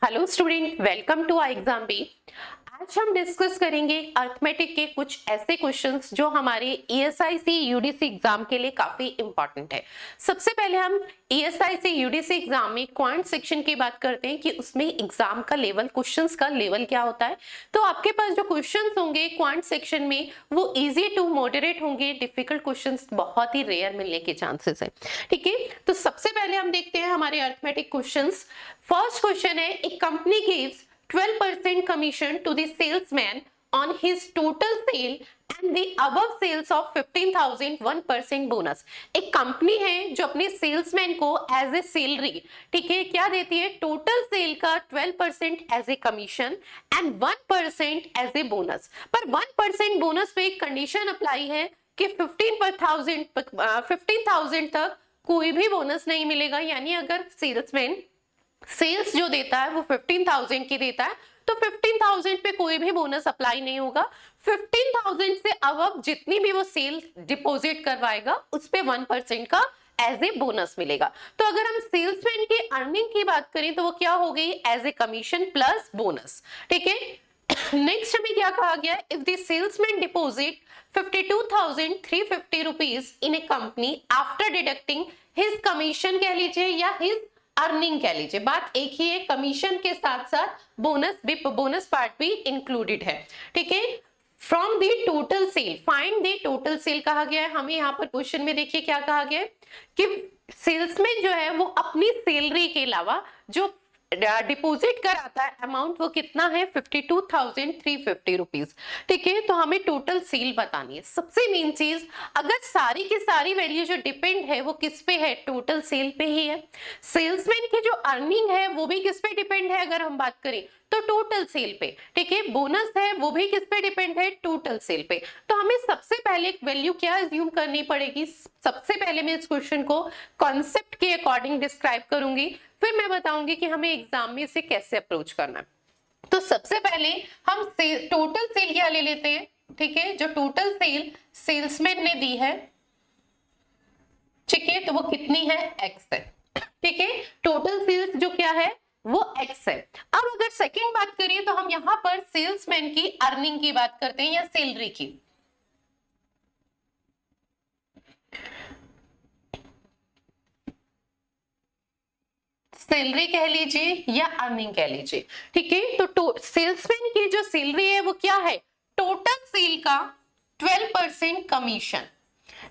Hello student, welcome to our exam B. आज हम discuss करेंगे अर्थमेटिक के कुछ ऐसे क्वेश्चंस जो हमारे ईएसआईसी यूडीसी एग्जाम के लिए काफी इंपॉर्टेंट है। सबसे पहले हम ईएसआईसी यूडीसी एग्जाम में क्वांट सेक्शन की बात करते हैं कि उसमें एग्जाम का लेवल, क्वेश्चंस का लेवल क्या होता है। तो आपके पास जो क्वेश्चंस होंगे क्वांट सेक्शन में वो इजी टू मॉडरेट होंगे, डिफिकल्ट क्वेश्चंस बहुत ही रेयर मिलने के चांसेस है। ठीक है, तो सबसे पहले हम देखते हैं हमारे अर्थमेटिक क्वेश्चंस। फर्स्ट क्वेश्चन है, ए company gives 12% commission to the salesman on his total sale and the above sales of 15,000 1% bonus. एक कंपनी है जो अपने सेल्समैन को एज ए सैलरी, ठीक है, क्या देती है, टोटल सेल का 12% as a commission and 1% as a bonus. पर 1% बोनस पे एक कंडीशन अप्लाई है कि 15,000 तक कोई भी बोनस नहीं मिलेगा। यानी अगर सेल्समैन सेल्स जो देता है वो 15,000 की देता है तो 15,000 पे कोई भी बोनस अप्लाई नहीं होगा। 15,000 से अबव जितनी भी वो सेल डिपॉजिट करवाएगा उस पे 1% का एज ए बोनस मिलेगा। तो अगर हम सेल्समैन की अर्निंग की बात करें तो वो क्या हो गई, as a commission plus bonus. ठीक है, नेक्स्ट हमें क्या कहा गया है, if the salesman deposit 52,350 rupees in a company after deducting his commission कह लीजिए या हिज अर्निंग कह लीजिए, बात एक ही है, कमीशन के साथ साथ बोनस पार्ट भी इंक्लूडेड है। ठीक है, from the total sale find the total sale कहा गया है। हमें यहाँ पर क्वेश्चन में देखिए क्या कहा गया है कि सेल्समैन जो है वो अपनी सैलरी के अलावा जो डिपॉजिट कराता है अमाउंट वो कितना है, 52,350 रुपीज। ठीक है, तो हमें टोटल सेल बतानी है। सबसे मेन चीज, अगर सारी की सारी वैल्यू जो डिपेंड है वो किस पे है, टोटल सेल पे ही है। सेल्समैन की जो अर्निंग है वो भी किस पे डिपेंड है, अगर हम बात करें तो टोटल सेल पे। ठीक है, बोनस है वो भी किस पे डिपेंड है, टोटल सेल पे। तो हमें सबसे पहले वैल्यू क्या अज्यूम करनी पड़ेगी, सबसे पहले मैं इस क्वेश्चन को कॉन्सेप्ट के अकॉर्डिंग डिस्क्राइब करूंगी, फिर मैं बताऊंगी कि हमें एग्जाम में इसे कैसे अप्रोच करना है। तो सबसे पहले हम टोटल सेल क्या ले लेते हैं। ठीक है, जो टोटल सेल सेल्समैन ने दी है, ठीक है, तो वो कितनी है, एक्स है। ठीक है, टोटल सेल्स जो क्या है वो एक्स है। अब अगर सेकंड बात करिए तो हम यहां पर सेल्समैन की अर्निंग की बात करते हैं या सैलरी की। सैलरी कह लीजिए या अर्निंग कह लीजिए। ठीक है, तो सेल्समैन की जो सैलरी है वो क्या है, टोटल सेल का 12% कमीशन।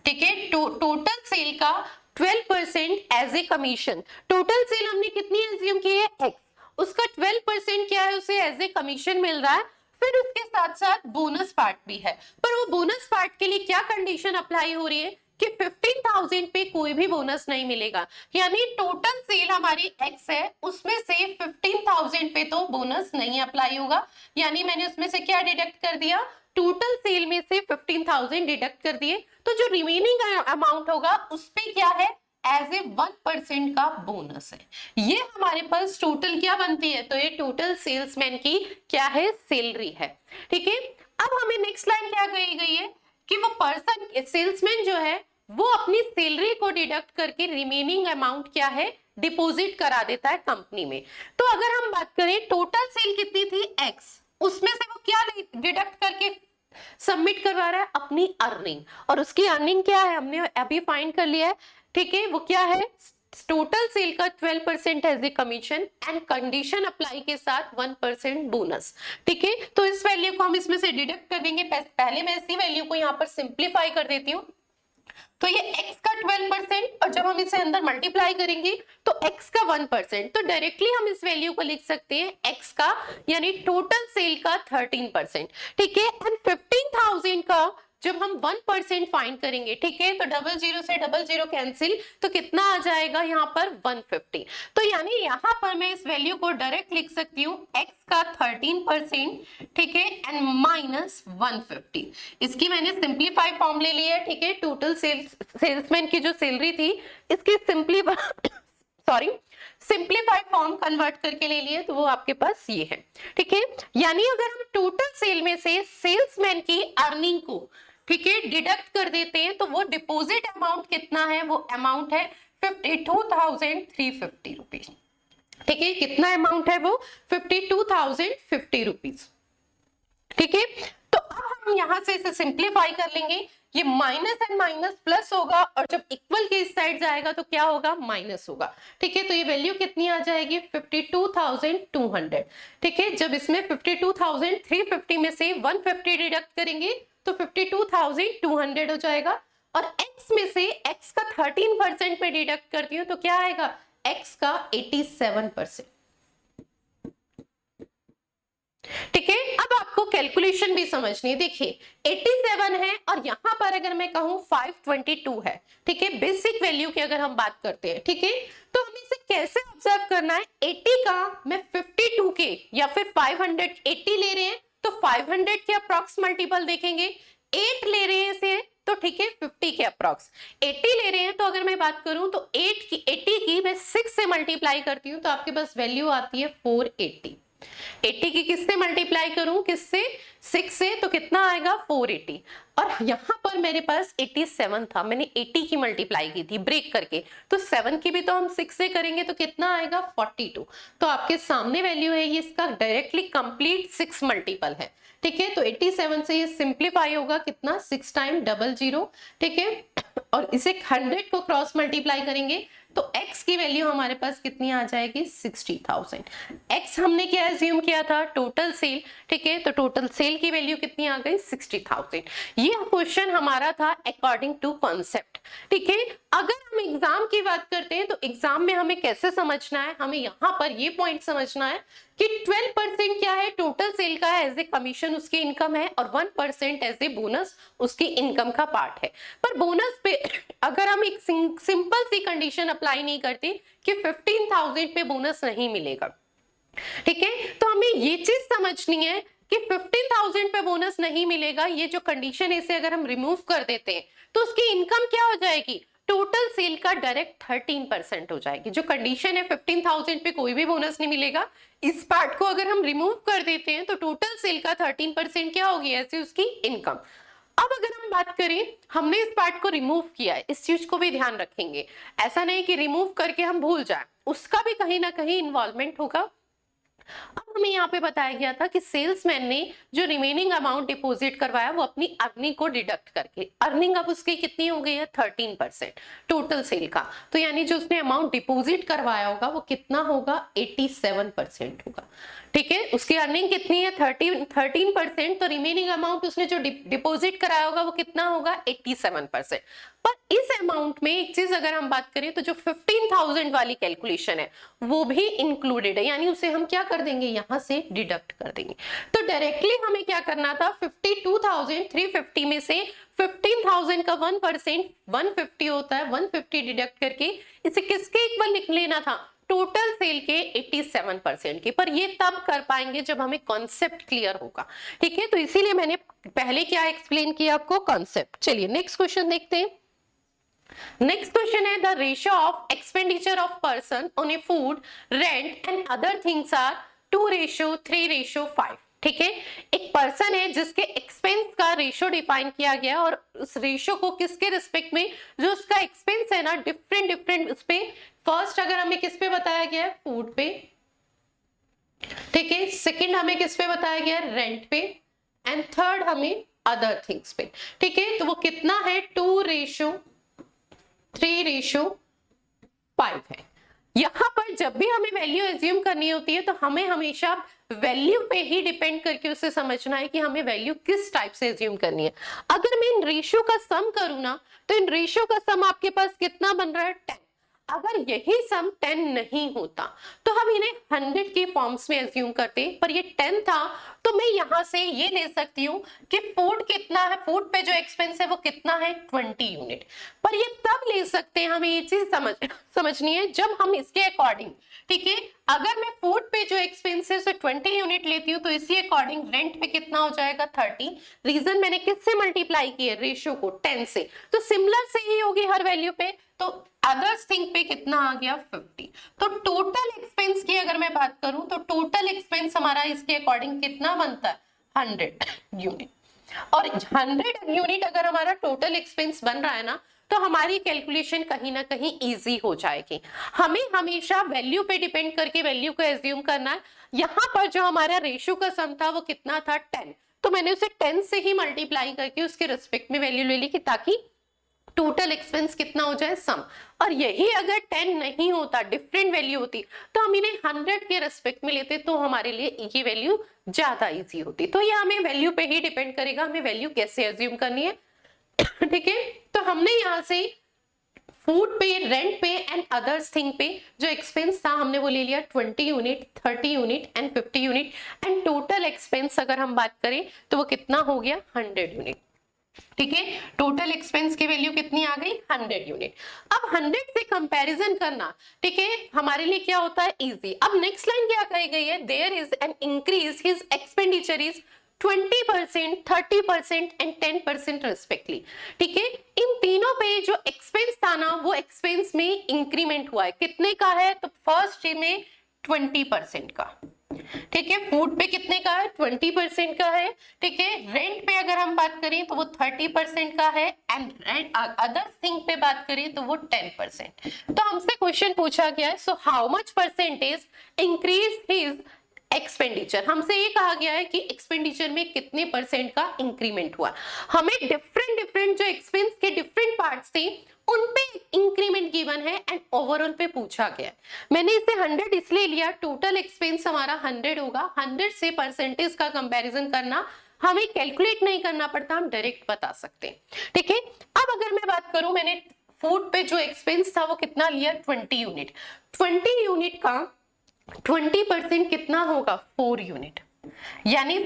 ठीक है, टोटल सेल का 12% as a commission. Total sale हमने कितनी एज्यूम की है, एक्स, उसका 12% क्या है, उसे एज ए कमीशन मिल रहा है। फिर उसके साथ साथ बोनस पार्ट भी है, पर वो बोनस पार्ट के लिए क्या कंडीशन अप्लाई हो रही है कि 15,000 पे कोई भी बोनस नहीं मिलेगा। यानी टोटल सेल हमारी एक्स है, उसमें से 15,000 पे तो बोनस नहीं अप्लाई होगा। यानी मैंने उसमें से क्या डिडक्ट कर दिया, टोटल सेल में से 15,000 डिडक्ट कर दिए, तो जो रिमेनिंग अमाउंट होगा उस पे क्या है, एज ए 1% का बोनस है। ये हमारे पास टोटल क्या बनती है, तो ये टोटल सेल्समैन की क्या है, सैलरी है। ठीक है, अब हमें नेक्स्ट लाइन क्या कही गई है कि वो पर्सन सेल्समैन जो है वो अपनी सैलरी को डिडक्ट करके रिमेनिंग अमाउंट क्या है, डिपॉजिट करा देता है कंपनी में। तो अगर हम बात करें टोटल सेल कितनी थी, एक्स, उसमें से वो क्या डिडक्ट करके सबमिट करवा रहा है, अपनी अर्निंग। और उसकी अर्निंग क्या है, हमने अभी फाइंड कर लिया है। ठीक है, वो क्या है, टोटल सेल का 12% as a commission and condition apply के साथ 1% बोनस। ठीक है, तो इस वैल्यू को हम इसमें से डिडक्ट कर देंगे। पहले मैं इसी वैल्यू को यहाँ पर सिंप्लीफाई कर देती हूँ। तो ये x का 12% और जब हम इसे अंदर मल्टीप्लाई करेंगे तो x का 1%, तो डायरेक्टली हम इस वैल्यू को लिख सकते हैं x का, यानी टोटल सेल का 13%। ठीक है, एंड 15,000 का जब हम 1% फाइंड करेंगे, ठीक है, तो 00 से 00 कैंसिल, तो कितना आ जाएगा यहाँ पर 150। तो यानी यहाँ पर मैं इस वैल्यू को डायरेक्ट लिख सकती हूँ, x का 13%, ठीक है, एंड माइनस 150। इसकी मैंने सिंप्लीफाई फॉर्म ले ली है। ठीक है, टोटल सेल्समैन की जो सैलरी थी इसकी सिंप्लीफाई फॉर्म कन्वर्ट करके ले लिए, तो वो आपके पास ये है। ठीक है, यानी अगर हम टोटल सेल में से सेल्समैन की अर्निंग को, ठीक है, डिडक्ट कर देते हैं तो वो डिपॉजिट अमाउंट कितना है, वो अमाउंट है 52,350 रुपीज। ठीक है, कितना अमाउंट है वो 52,050 रुपीज। ठीक है, तो अब हम यहां से इसे सिंप्लीफाई कर लेंगे, ये माइनस एंड माइनस प्लस होगा और जब इक्वल के इस साइड जाएगा तो क्या होगा, माइनस होगा। ठीक है, तो ये वैल्यू कितनी आ जाएगी 52,200। ठीक है, जब इसमें 52,350 में से 150 डिडक्ट करेंगे तो 52,200 हो जाएगा, और x में से x का 13% में डिडक्ट करती हूँ तो क्या आएगा, x का 87%। ठीक है, अब आपको कैलकुलेशन भी समझनी है। देखिए 87 है और यहां पर अगर मैं कहूं 522 है। ठीक है, बेसिक वैल्यू की अगर हम बात करते हैं, ठीक है, तो हमें इसे कैसे ऑब्जर्व करना है, 80 का मैं 52 के या फिर 580 ले रहे हैं तो 500 के अप्रॉक्स मल्टीपल देखेंगे, 8 ले रहे हैं इसे तो ठीक है 50 के अप्रॉक्स, 80 ले रहे हैं तो अगर मैं बात करूं तो 80 की मैं 6 से मल्टीप्लाई करती हूं तो आपके पास वैल्यू आती है 480। 80 की किससे मल्टीप्लाई करूं, किससे, 6 से, तो कितना आएगा 480। और यहां पर मेरे पास 87 था, मैंने 80 की मल्टीप्लाई की थी ब्रेक करके, तो 7 की भी तो हम 6 से करेंगे तो कितना आएगा 42। तो आपके सामने वैल्यू है, ये इसका डायरेक्टली कंप्लीट 6 मल्टीपल है। ठीक है, तो 87 से ये सिंप्लीफाई होगा कितना, 6 टाइम 00। ठीक है, और इसे 100 को क्रॉस मल्टीप्लाई करेंगे तो x की वैल्यू हमारे पास कितनी आ जाएगी 60,000। x हमने क्या एज्यूम किया था, टोटल सेल। ठीक है, तो टोटल सेल की वैल्यू कितनी आ गई 60,000। ये क्वेश्चन हमारा था अकॉर्डिंग टू कॉन्सेप्ट। ठीक है, अगर हम एग्जाम की बात करते हैं तो एग्जाम में हमें कैसे समझना है, हमें यहाँ पर ये पॉइंट समझना है कि 12% क्या है, टोटल सेल का एज ए कमीशन उसकी इनकम है और 1% एज ए बोनस उसकी इनकम का पार्ट है। पर बोनस पे अगर हम एक सिंपल सी कंडीशन अप्लाई नहीं करते कि 15,000 पे बोनस नहीं मिलेगा। ठीक है, तो हमें ये चीज समझनी है कि 15,000 पे बोनस नहीं मिलेगा, ये जो कंडीशन है इसे अगर हम रिमूव कर देते हैं तो उसकी इनकम क्या हो जाएगी, टोटल सेल का डायरेक्ट 13% हो जाएगी। जो कंडीशन है 15,000 पे कोई भी बोनस नहीं मिलेगा, इस पार्ट को अगर हम रिमूव कर देते हैं तो टोटल सेल का 13% क्या होगी, ऐसे उसकी इनकम। अब अगर हम बात करें, हमने इस पार्ट को रिमूव किया है, इस चीज को भी ध्यान रखेंगे, ऐसा नहीं कि रिमूव करके हम भूल जाएं, उसका भी कहीं ना कहीं इन्वॉल्वमेंट होगा। अब हमें यहाँ पे बताया गया था कि सेल्समैन ने जो रिमेनिंग अमाउंट डिपॉजिट करवाया वो अपनी अर्निंग को डिडक्ट करके, अर्निंग अब उसकी कितनी हो गई है 13% टोटल सेल का, तो यानी जो उसने अमाउंट डिपॉजिट करवाया होगा वो कितना होगा 87% होगा। ठीक है, उसकी अर्निंग कितनी है 13%, तो रिमेनिंग अमाउंट उसने जो डिपॉजिट कराया होगा वो कितना होगा 87%। पर इस अमाउंट में एक चीज अगर हम बात करें तो जो 15,000 वाली कैलकुलेशन है वो भी इंक्लूडेड है, यानी उसे हम क्या कर देंगे, यहां से डिडक्ट कर देंगे। तो डायरेक्टली हमें क्या करना था, 52,350 में से 15,000 का 1% 150 होता है, 150 डिडक्ट करके इसे किसके इक्वल लिख लेना था, टोटल सेल के 87% की। पर ये तब कर पाएंगे जब हमें कॉन्सेप्ट क्लियर होगा। ठीक है, तो इसीलिए मैंने पहले क्या एक्सप्लेन किया आपको, कॉन्सेप्ट। चलिए नेक्स्ट क्वेश्चन देखते हैं। नेक्स्ट क्वेश्चन है the ratio of expenditure of person on a food rent and other things are 2:3:5। ठीक है, एक पर्सन है जिसके एक्सपेंस का रेशियो डिफाइन किया गया और उस रेशियो को किसके रिस्पेक्ट में, जो उसका एक्सपेंस है ना डिफरेंट उस पे, फर्स्ट अगर हमें किस पे बताया गया है, फूड पे। ठीक है, सेकंड हमें किस पे बताया गया है, रेंट पे, एंड थर्ड हमें अदर थिंग्स पे। ठीक है, तो वो कितना है 2:3:5 है। यहां पर जब भी हमें वैल्यू एज्यूम करनी होती है तो हमें हमेशा वैल्यू पे ही डिपेंड करके उसे समझना है कि हमें वैल्यू किस टाइप से एज्यूम करनी है। अगर मैं इन रेशियो का सम करूं ना तो इन रेशियो का सम आपके पास कितना बन रहा है 10। अगर यही सम 10 नहीं होता तो हम इन्हें 100 के फॉर्म्स में एज्यूम करते, पर ये 10 था तो मैं यहां से ये ले सकती हूँ कि फूड कितना है, फूड पे जो एक्सपेंस है वो कितना है 20 यूनिट। पर ये तब ले सकते हैं, हमें ये चीज समझनी है जब हम इसके अकॉर्डिंग, ठीक है, अगर मैं फूड पे जो एक्सपेंस है 20 यूनिट लेती हूँ तो इसी अकॉर्डिंग रेंट पे कितना हो जाएगा 30। रीजन मैंने किससे मल्टीप्लाई किया, रेशियो को 10 से, तो सिमिलर से ही होगी हर वैल्यू पे। तो अदर्स थिंग पे कितना आ गया 50। तो टोटल एक्सपेंस की अगर मैं बात करूं तो टोटल एक्सपेंस हमारा इसके अकॉर्डिंग कितना बनता है 100 यूनिट। और 100 यूनिट अगर हमारा टोटल एक्सपेंस बन रहा है ना तो हमारी कैलकुलेशन कहीं ना कहीं इजी हो जाएगी। हमें हमेशा वैल्यू पे डिपेंड करके वैल्यू को एज्यूम करना है। यहाँ पर जो हमारा रेशियो का सम था वो कितना था 10, तो मैंने उसे 10 से ही मल्टीप्लाई करके उसके रिस्पेक्ट में वैल्यू ले ली कि ताकि टोटल एक्सपेंस कितना हो जाए सम। और यही अगर 10 नहीं होता, डिफरेंट वैल्यू होती, तो हम इन्हें 100 के रिस्पेक्ट में लेते तो हमारे लिए ये वैल्यू ज्यादा इजी होती। तो ये हमें वैल्यू पे ही डिपेंड करेगा हमें वैल्यू कैसे एज्यूम करनी है। ठीक है, तो हमने यहाँ से फूड पे, रेंट पे एंड अदर्स थिंग पे जो एक्सपेंस था हमने वो ले लिया 20 unit, 30 unit and 50 unit, and total expense अगर हम बात करें तो वो कितना हो गया 100 यूनिट। ठीक है, टोटल एक्सपेंस की वैल्यू कितनी आ गई 100 यूनिट। अब 100 से कंपैरिजन करना, ठीक है, हमारे लिए क्या होता है इजी। अब नेक्स्ट लाइन क्या कही गई है, there is an increase his expenditure is 20%, 30% and 10% respectively. ठीक है, इन तीनों पे जो एक्सपेंस था ना वो एक्सपेंस में इंक्रीमेंट हुआ है, कितने का है, तो फर्स्ट में 20% का। ठीक है, फूड पे कितने का है 20% का है। ठीक है, रेंट पे अगर हम बात करें तो वो 30% का है, एंड रेंट अदर थिंग पे बात करें तो वो 10%। तो हमसे क्वेश्चन पूछा गया है, so how much percentage increase his expenditure. हमसे ये कहा गया है कि एक्सपेंडिचर में कितने परसेंट का इंक्रीमेंट हुआ। हमें डिफरेंट जो एक्सपेंस के डिफरेंट पार्ट्स थे उन पे इंक्रीमेंट गिवन है एंड ओवरऑल पे पूछा गया। मैंने इसे 100 इसलिए लिया, टोटल एक्सपेंस हमारा 100 होगा। 100 से परसेंटेज का कंपैरिजन करना हमें कैलकुलेट नहीं करना पड़ता, हम डायरेक्ट बता सकते हैं। ठीक है, अब अगर मैं बात करूं, मैंने फूड पे जो एक्सपेंस था वो कितना लिया 20 यूनिट। 20 यूनिट का 20% कितना होगा 4 यूनिट, यानी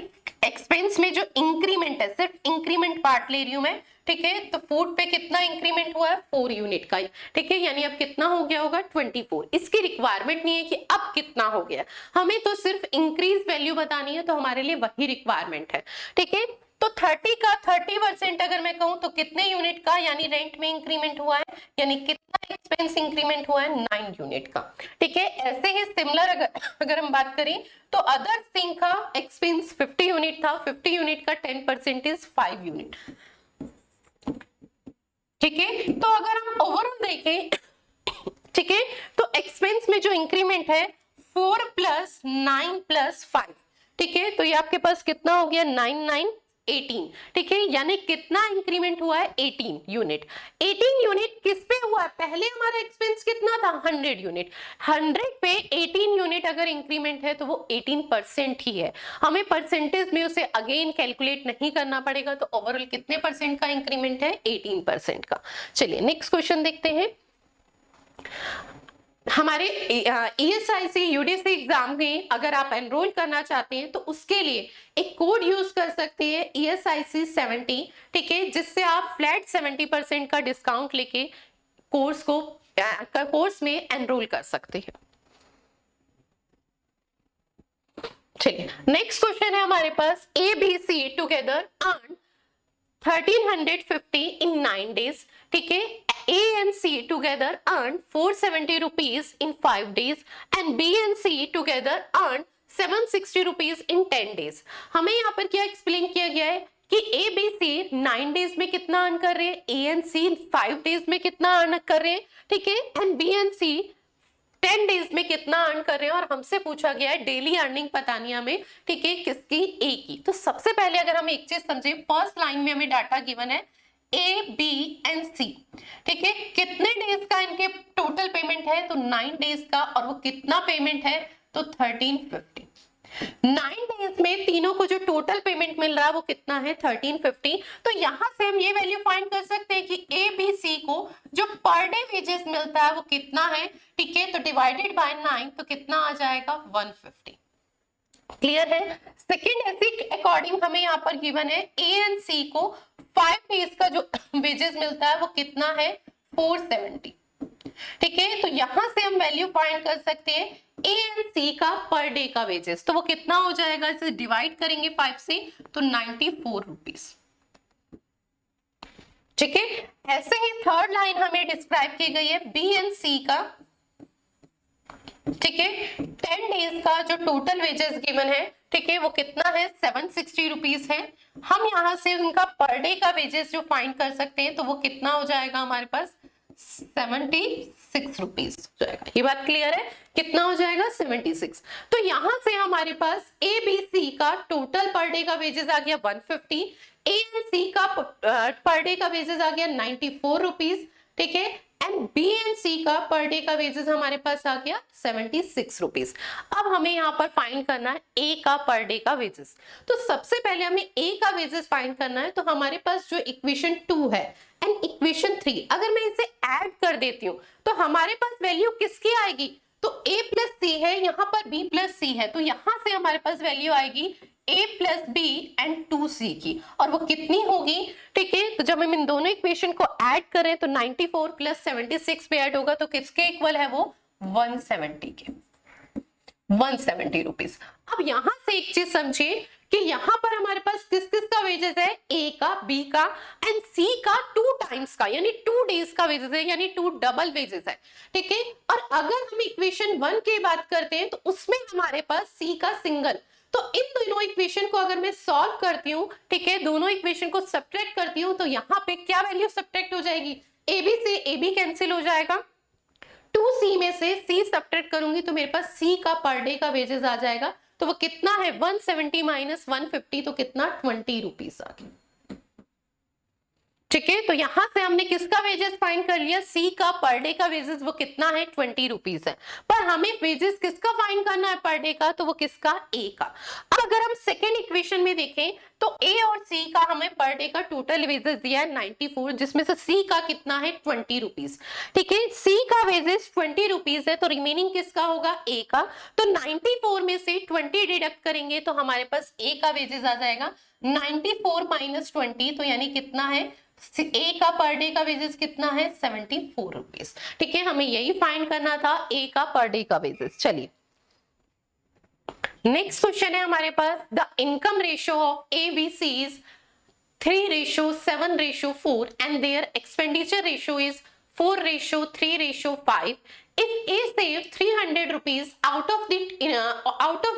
एक्सपेंस में जो इंक्रीमेंट है, सिर्फ इंक्रीमेंट पार्ट ले रही हूं मैं। ठीक है, तो फूड पे कितना इंक्रीमेंट हुआ है 4 यूनिट का। ठीक है, यानी अब कितना हो गया होगा 24। इसकी रिक्वायरमेंट नहीं है कि अब कितना हो गया, हमें तो सिर्फ इंक्रीज वैल्यू बतानी है, तो हमारे लिए वही रिक्वायरमेंट है। ठीक है, तो 30 का 30% अगर मैं कहूं तो कितने यूनिट का, यानी रेंट में इंक्रीमेंट हुआ है, यानी कितना एक्सपेंस इंक्रीमेंट हुआ है 9 यूनिट का। ठीक है, ऐसे ही सिमिलर अगर हम बात करें तो अदर थिंग का एक्सपेंस 50 यूनिट था, 50 यूनिट का 10% इज 5 यूनिट। ठीक है, तो अगर हम ओवरऑल देखें, ठीक है, तो एक्सपेंस में जो इंक्रीमेंट है 4 + 9 + 5। ठीक है, तो ये आपके पास कितना हो गया 9 9 18। ठीक है, यानी कितना इंक्रीमेंट हुआ है 18 यूनिट। 18 यूनिट किस पे हुआ है, पहले हमारा एक्सपेंस कितना था 100 यूनिट, 100 पे 18 यूनिट अगर इंक्रीमेंट है तो वो 18% ही है। हमें परसेंटेज में उसे अगेन कैलकुलेट नहीं करना पड़ेगा, तो ओवरऑल कितने परसेंट का इंक्रीमेंट है 18% का। चलिए नेक्स्ट क्वेश्चन देखते हैं। हमारे ESIC UDC एग्जाम में अगर आप एनरोल करना चाहते हैं तो उसके लिए एक कोड यूज कर सकते हैं ESIC 70। ठीक है, जिससे आप फ्लैट 70% का डिस्काउंट लेके कोर्स में एनरोल कर सकते हैं। चलिए नेक्स्ट क्वेश्चन है हमारे पास, ABC together earn 1350 in 9 days। ठीक है, A and C together earn 470 rupees in 5 days and B and C together earn 760 rupees in 10 days। हमें यहाँ पर क्या एक्सप्लेन किया गया है कि A, B, C 9 डेज में कितना अर्न कर रहे हैं, A and C 5 डेज में कितना अर्न कर रहे हैं। ठीक है, and B and C 10 days में कितना अर्न कर रहे हैं, और हमसे पूछा गया है डेली अर्निंग बतानी हमें। ठीक है, किसकी, ए की। तो सबसे पहले अगर हम एक चीज समझे, फर्स्ट लाइन में हमें डाटा गिवन है ए, बी एंड सी। ठीक है, कितने डेज का इनके टोटल पेमेंट है, तो 9 डेज का, और वो कितना पेमेंट है तो 1350। 9 डेज में तीनों को जो टोटल पेमेंट मिल रहा है वो कितना है 1350। तो यहां से हम ये वैल्यू फाइंड कर सकते हैं कि ए, बी, सी को जो पर डे वेजेस मिलता है वो कितना है। ठीक है, तो डिवाइडेड बाय 9 तो कितना आ जाएगा 150। क्लियर है। सेकेंड ऐसी अकॉर्डिंग हमें यहाँ पर गिवन है ए एंड सी को 5 डेज का जो वेजेस मिलता है वो कितना है 470। ठीक है, तो यहां से हम वैल्यू फाइंड कर सकते हैं ए एंड सी का पर डे का वेजेस, तो वो कितना हो जाएगा, इसे डिवाइड करेंगे 5 से तो 94 रुपीज। ठीक है, ऐसे ही थर्ड लाइन हमें डिस्क्राइब की गई है बी एंड सी का। ठीक है, 10 डेज का जो टोटल वेजेस गिवन है, ठीक है, वो कितना है 760 रुपीज है। हम यहाँ से उनका पर डे का वेजेस जो फाइंड कर सकते हैं, तो वो कितना हो जाएगा हमारे पास 76 रुपीज हो जाएगा। ये बात क्लियर है, कितना हो जाएगा 76। तो यहां से हमारे पास ए बी सी का टोटल पर डे का वेजेस आ गया 150, ए एंड सी का पर डे का वेजेस आ गया 94 रुपीज, ठीक है, एंड बी एंड सी का पर डे का वेजेस हमारे पास आ गया 76 रुपीज। अब हमें यहाँ पर फाइंड करना है ए का पर डे का वेजेस। तो सबसे पहले हमें ए का वेजेस फाइंड करना है। तो हमारे पास जो इक्वेशन 2 है एंड इक्वेशन 3, अगर मैं इसे ऐड कर देती हूँ तो हमारे पास वैल्यू किसकी आएगी? तो a प्लस सी है, यहाँ पर b प्लस सी है, तो यहां से हमारे पास वैल्यू आएगी a plus B and 2c की, और वो कितनी होगी? ठीक है, तो जब हम इन दोनों इक्वेशन को ऐड करें तो 94 प्लस 76 पे ऐड होगा, तो किसके इक्वल है वो? 170 के, 170 रुपीज। अब यहां से एक चीज समझिए कि यहाँ पर हमारे पास किस किस का वेजेस है? ए का, बी का एंड सी का 2 टाइम्स का, यानी 2 डेज का वेजेस है, यानी 2 डबल वेजेस है, ठीक है। और अगर हम इक्वेशन 1 की बात करते हैं तो उसमें हमारे पास सी का सिंगल। तो इन दोनों इक्वेशन को अगर मैं सॉल्व करती हूँ, ठीक है, दोनों इक्वेशन को सब्ट्रैक्ट करती हूँ, तो यहाँ पे क्या वैल्यू सब्ट्रैक्ट हो जाएगी? ए बी से ए बी कैंसिल हो जाएगा, 2c में से c सब्ट्रैक्ट करूंगी तो मेरे पास c का पर डे का वेजेस आ जाएगा। तो वो कितना है? 170 माइनस 150, तो कितना? 20 रुपीज आ गया, ठीक है। तो यहां से हमने किसका वेजेस फाइंड कर लिया? सी का पर डे का वेजेस वो कितना है? 20 रुपीज है। पर हमें वेजेस किसका फाइंड करना है पर डे का? तो वो किसका? ए का। अब अगर हम सेकेंड इक्वेशन में देखें तो ए और सी का हमें पर डे का टोटल वेजेस दिया है 94, जिसमें से सी का कितना है? 20 रुपीज, ठीक है। सी का वेजेस 20 रुपीज है, तो रिमेनिंग किसका होगा? ए का। तो 94 में से 20 डिडक्ट करेंगे तो हमारे पास ए का वेजेस आ जाएगा 94 माइनस 20, तो यानी कितना है? ए का पर डे का वेजेस कितना है? 74 रुपीज, ठीक है। हमें यही फाइंड करना था, ए का पर डे का वेजेस। चलिए नेक्स्ट क्वेश्चन है हमारे पास, the income ratio of A B C is 3:7:4 and their expenditure ratio is 4:3:5. If A saved 300 rupees out of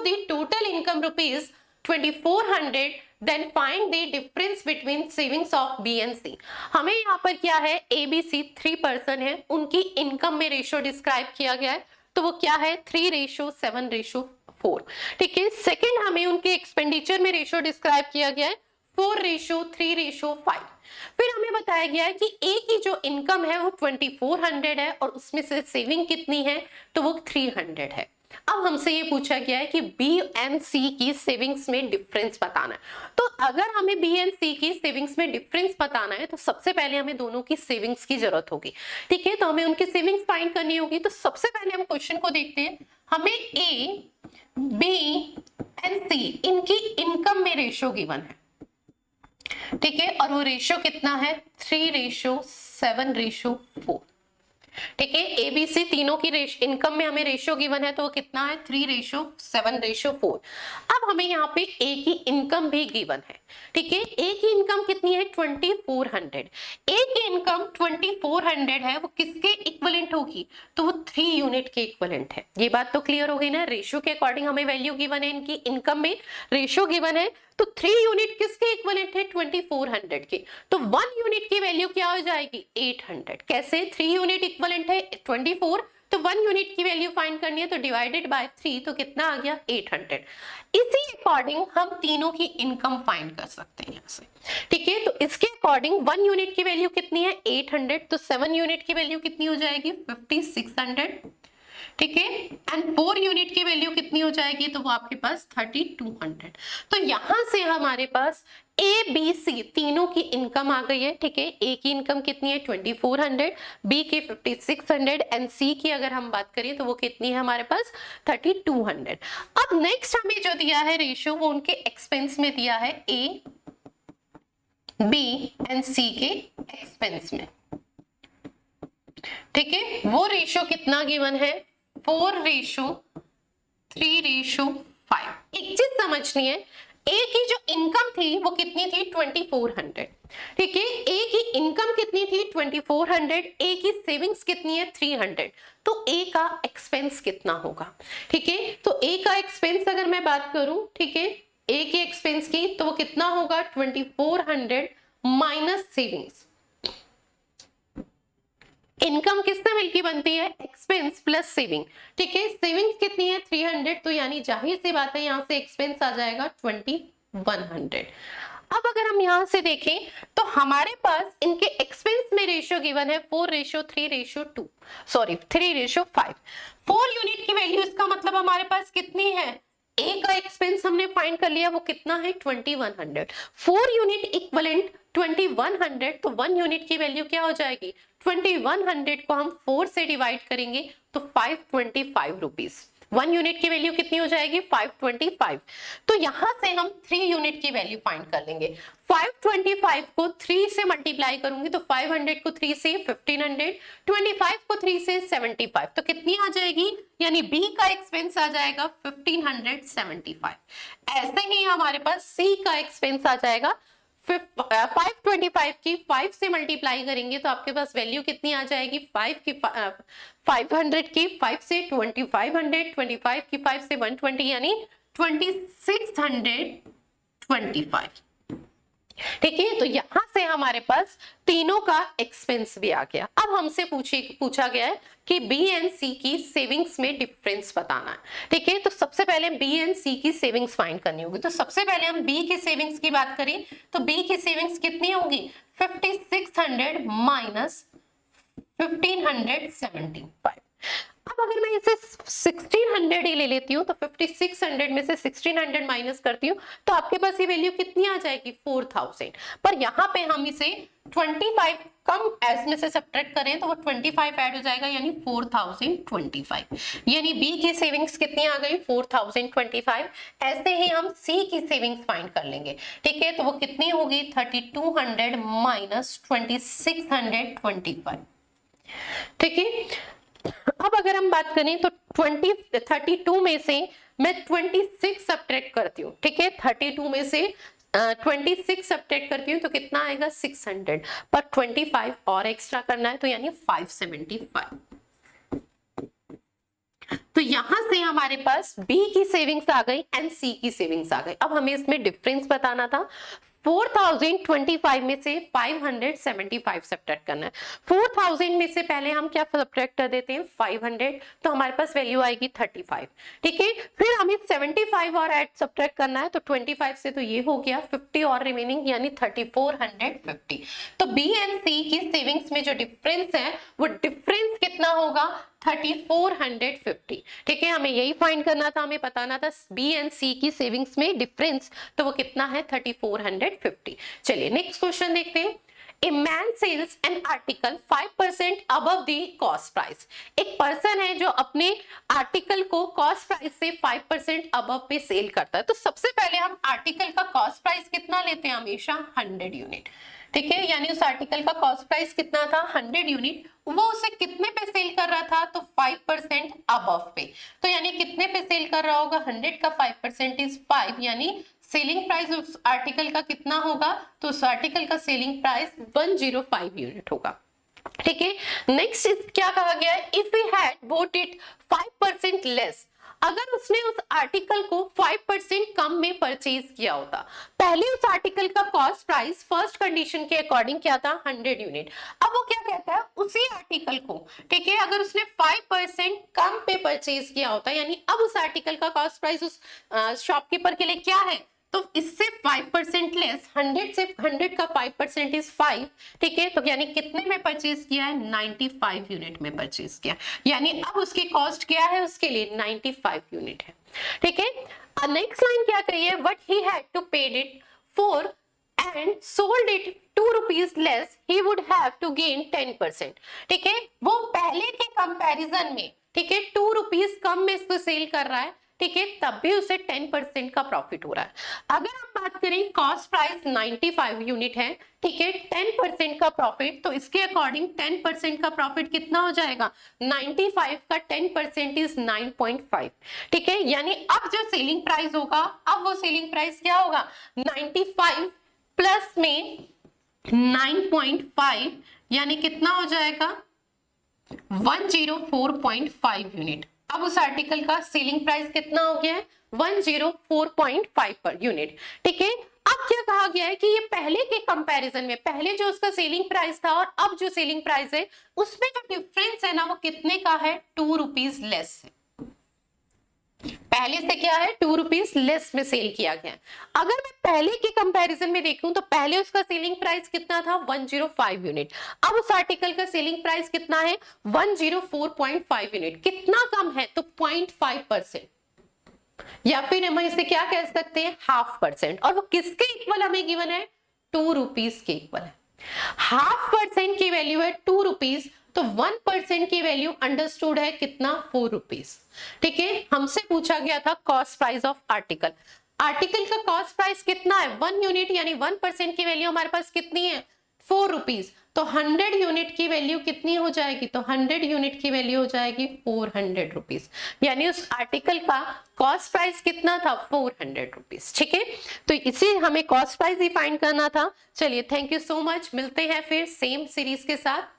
the total income rupees 2400, then find the difference between savings of B and C. हमें यहाँ पर क्या है? A, B, C 3 person है, उनकी income में ratio describe किया गया है, तो वो क्या है? 3:7:4, ठीक है। सेकेंड हमें उनके एक्सपेंडिचर में रेशियो डिस्क्राइब किया गया है 4:3:5। फिर हमें बताया गया है कि ए की जो इनकम है वो 2400 है और उसमें से सेविंग कितनी है? तो वो 300 है। अब हमसे ये पूछा गया है कि बी एंड सी की सेविंग्स में डिफरेंस बताना है। तो अगर हमें बी एंड सी की सेविंग्स में डिफरेंस बताना है तो सबसे पहले हमें दोनों की सेविंग्स की जरूरत होगी, ठीक है। तो हमें उनकी सेविंग्स फाइंड करनी होगी। तो सबसे पहले हम क्वेश्चन को देखते हैं। हमें ए, बी एंड सी इनकी इनकम में रेशियो गिवन है, ठीक है, और वो रेशियो कितना है? 3:7:4, ठीक है। एबीसी तीनों की इनकम में हमें रेशियो गिवन है, तो वो कितना है? 3:7:4। अब हमें यहाँ पे ए की इनकम भी गिवन है, ठीक है। ए की इनकम कितनी है? 2400। ए की इनकम 2400 है, वो किसके इक्विवेलेंट होगी? तो वो 3 यूनिट के इक्विवेलेंट है। ये बात तो क्लियर हो गई ना? रेशियो के अकॉर्डिंग हमें वैल्यू गिवन है, इनकी इनकम में रेशियो गिवन है, तो 3 यूनिट किसके इक्विवेलेंट है? 2400 के। तो 1 यूनिट की वैल्यू क्या हो जाएगी? 800। कैसे? 3 यूनिट इक्विवेलेंट है 24, तो 1 यूनिट की वैल्यू फाइंड करनी है, तो डिवाइडेड बाय 3, तो कितना आ गया? 800। इसी अकॉर्डिंग हम तीनों की इनकम फाइंड कर सकते हैं यहाँ से, ठीक है। तो इसके अकॉर्डिंग 1 यूनिट की वैल्यू कितनी है? 800, तो 7 यूनिट की वैल्यू कितनी हो जाएगी? 5600, ठीक है। एंड 4 यूनिट की वैल्यू कितनी हो जाएगी? तो वो आपके पास 3200। तो यहां से हमारे पास ए बी सी तीनों की इनकम आ गई है, ठीक है। ए की इनकम कितनी है? 2400, बी की 5600 एंड सी की अगर हम बात करें तो वो कितनी है हमारे पास? 3200। अब नेक्स्ट हमें जो दिया है रेशियो, वो उनके एक्सपेंस में दिया है, ए, बी एंड सी के एक्सपेंस में, ठीक है। वो रेशियो कितना गिवन है? 4:3:5। एक चीज समझनी है, ए की जो इनकम थी वो कितनी थी? 2400, ठीक है, ए की इनकम कितनी थी 2400, ए की सेविंग्स कितनी है 300, तो ए का एक्सपेंस कितना होगा। ठीक है, तो ए का एक्सपेंस अगर मैं बात करूं, ठीक है, ए के एक्सपेंस की, तो वो कितना होगा 2400 माइनस सेविंग्स। इनकम किससे मिलकर बनती है, एक्सपेंस प्लस सेविंग। ठीक है, सेविंग्स कितनी है 300, तो यानी जाहिर सी बात है यहां से एक्सपेंस आ जाएगा 2100। अब अगर हम यहां से देखें तो हमारे पास इनके एक्सपेंस में रेशियो गिवन है 4:3:2, सॉरी 3:5। 4 यूनिट की वैल्यू, इसका मतलब हमारे पास कितनी है, ए का एक्सपेंस हमने फाइंड कर लिया, वो कितना है 2100। 4 यूनिट इक्वलेंट 2100, तो 1 यूनिट की वैल्यू क्या हो जाएगी, 2100 को हम 4 से डिवाइड करेंगे तो 525 रुपीज। 1 यूनिट की वैल्यू कितनी हो जाएगी 525। तो यहां से हम 3 यूनिट की वैल्यू फाइंड कर लेंगे। 525 को 3 से मल्टीप्लाई करूंगी तो 500 को 3 से 1500, 25 को 3 से 75, तो कितनी आ जाएगी, यानी बी का एक्सपेंस आ जाएगा 1575। ऐसे ही हमारे पास सी का एक्सपेंस आ जाएगा 525 की 5 से मल्टीप्लाई करेंगे तो आपके पास वैल्यू कितनी आ जाएगी 5 की 500 की 5 से 2500, 25 की 5 से 120, यानी 2625। ठीक है, तो यहां से हमारे पास तीनों का एक्सपेंस भी आ गया। अब हमसे पूछा गया है कि बी एंड सी की सेविंग्स में डिफरेंस बताना है। ठीक है, तो सबसे पहले बी एंड सी की सेविंग्स फाइंड करनी होगी। तो सबसे पहले हम बी की सेविंग्स की बात करें तो बी की सेविंग्स कितनी होगी 5600 माइनस 1575। अब अगर मैं इसे 1600 ही ले लेती हूँ तो 5600 में से 1600 माइनस करती हूँ तो आपके पास ये वैल्यू कितनी आ जाएगी 4000। पर यहाँ पे हम इसे 25 कम एस में से सब्ट्रैक्ट करें तो वो 25 ऐड हो जाएगा, यानी 4025। यानी बी की सेविंग्स कितनी आ गई 4025। ऐसे ही हम सी की सेविंग्स फाइंड कर लेंगे। ठीक है, तो वो कितनी होगी 3200 माइनस 2625। ठीक है, अब अगर हम बात करें तो 32 में से मैं 26 सब्ट्रैक्ट करती हूँ। ठीक है, 32 में से 26 सब्ट्रैक्ट करती हूँ तो कितना आएगा 600, पर 25 और एक्स्ट्रा करना है तो यानी 575। तो यहां से हमारे पास बी की सेविंग्स आ गई एंड सी की सेविंग्स आ गई। अब हमें इसमें डिफरेंस बताना था। 4025 में से 575 सब्ट्रैक्ट करना है। 4000 में से पहले हम क्या सब्ट्रैक्ट कर देते हैं 500, तो हमारे पास वैल्यू आएगी 35। ठीक है, फिर हमें 75 और ऐड सब्ट्रैक्ट करना है तो 25 से तो ये हो गया 50 और रिमेनिंग, यानी 3450। तो बी एंड सी की सेविंग्स में जो डिफरेंस है वो डिफरेंस कितना होगा 3450। ठीक है, हमें यही फाइंड करना था, हमें बताना था बी एंड सी की सेविंग्स में डिफरेंस, तो वो कितना है 3450। चलिए नेक्स्ट क्वेश्चन देखते हैं। A man sells an article 5% above the cost price। एक पर्सन है जो अपने आर्टिकल को कॉस्ट प्राइस से 5% अबव पे सेल करता है। तो सबसे पहले हम आर्टिकल का कॉस्ट प्राइस कितना लेते हैं, हमेशा 100 यूनिट। ठीक है, यानी उस आर्टिकल का कॉस्ट प्राइस कितना था 100 यूनिट। वो उसे कितने पे सेल कर रहा था, तो 5% अबव पे। तो यानी कितने पे सेल कर रहा होगा, 100 का 5% इज 5, यानी सेलिंग प्राइस उस आर्टिकल का कितना होगा, तो उस आर्टिकल का सेलिंग प्राइस 105 यूनिट होगा। ठीक है, नेक्स्ट क्या कहा गया है, if we had bought it 5% less. अगर उसने उस आर्टिकल को 5% कम में परचेज किया होता। पहले उस आर्टिकल का कॉस्ट प्राइस फर्स्ट कंडीशन के अकॉर्डिंग क्या था 100 यूनिट। अब वो क्या कहता है, उसी आर्टिकल को, ठीक है, अगर उसने 5% कम पे परचेज किया होता, यानी अब उस आर्टिकल का कॉस्ट प्राइस उस शॉपकीपर के लिए क्या है, तो इससे 5% लेस, 100 से 100 का 5% इज 5। ठीक है, तो यानी कितने में परचेज किया है 95 यूनिट में परचेज किया, यानी अब उसकी कॉस्ट क्या है उसके लिए 95 यूनिट है। ठीक है, नेक्स्ट लाइन क्या कही है, what he had to paid it for and sold it 2 rupees less, he would have to gain 10%। ठीक है, वो पहले के कंपैरिजन में, ठीक है, 2 रुपीज कम में इसको सेल कर रहा है, ठीक है, तब भी उसे 10% का प्रॉफिट हो रहा है। अगर हम बात करें कॉस्ट प्राइस 95 यूनिट है, ठीक है, 10% का प्रॉफिट, तो इसके अकॉर्डिंग 10% का प्रॉफिट कितना हो जाएगा 95 का 10% इज 9.5। ठीक है, यानी अब जो सेलिंग प्राइस होगा, अब वो सेलिंग प्राइस क्या होगा 95 प्लस में 9.5 यानी कितना हो जाएगा 104.5 यूनिट। अब उस आर्टिकल का सेलिंग प्राइस कितना हो गया है 104.5 पर यूनिट। ठीक है, अब क्या कहा गया है कि ये पहले के कंपैरिजन में, पहले जो उसका सेलिंग प्राइस था और अब जो सेलिंग प्राइस है उसमें जो डिफरेंस है ना वो कितने का है 2 रुपीज लेस है। पहले से क्या है 2 रुपीज लेस में सेल किया गया। अगर मैं पहले के कंपैरिजन में देखूं तो पहले उसका सेलिंग प्राइस कितना था 105 यूनिट, अब उस आर्टिकल का सेलिंग प्राइस कितना है 104.5 यूनिट। कितना कम है तो 0.5%, या फिर हम इसे क्या कह सकते हैं 0.5%। और वो किसके इक्वल हमें गिवन है 2 रुपीज के इक्वल है। 0.5% की वैल्यू है 2 रुपीज, तो 1% की वैल्यू अंडरस्टूड है कितना 4 रुपीज। ठीक है, हमसे पूछा गया था cost price of article. Article का कॉस्ट प्राइस कितना है 1 यूनिट, यानी 1% की वैल्यू हमारे पास कितनी है 4 रुपीज। तो 100 यूनिट की वैल्यू कितनी हो जाएगी, तो 100 यूनिट की वैल्यू हो जाएगी 400 रुपीज, यानी उस आर्टिकल का कॉस्ट प्राइस कितना था 400 रुपीज। ठीक है, तो इसे हमें कॉस्ट प्राइस ही फाइंड करना था। चलिए, थैंक यू सो मच, मिलते हैं फिर सेम सीरीज के साथ।